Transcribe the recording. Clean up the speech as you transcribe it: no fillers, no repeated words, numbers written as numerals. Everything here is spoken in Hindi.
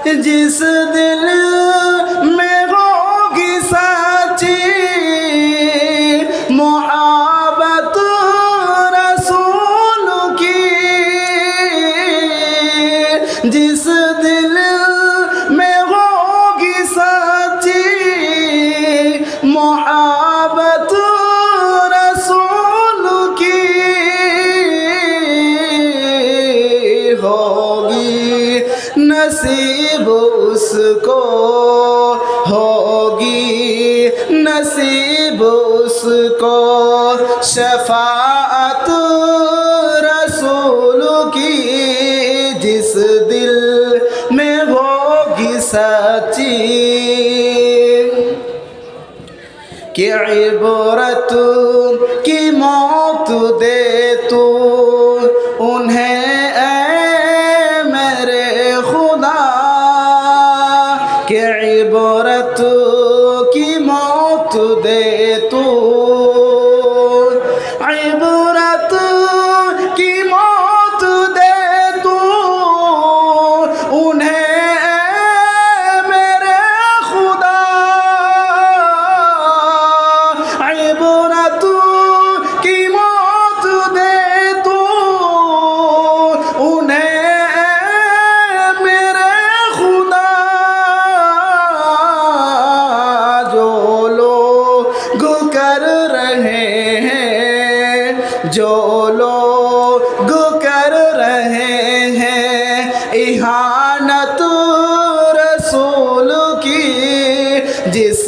जिस दिल में होगी सच्ची मोहब्बत रसूल की, जिस दिल में होगी सच्ची मोहब्बत रसूल की, होगी नसीब उसको, होगी नसीब उसको शफाअत रसूल की, जिस दिल में होगी सच्ची। कि इबरत की मौत दे तू उन्हें कि इबरत की मौत दे तू, इबरत की मौत दे तू उन्हें मेरे खुदा, इबरत की मौत दे तू उन्हें कर रहे हैं, जो लोग कर रहे हैं इहानत रसूल की, जिस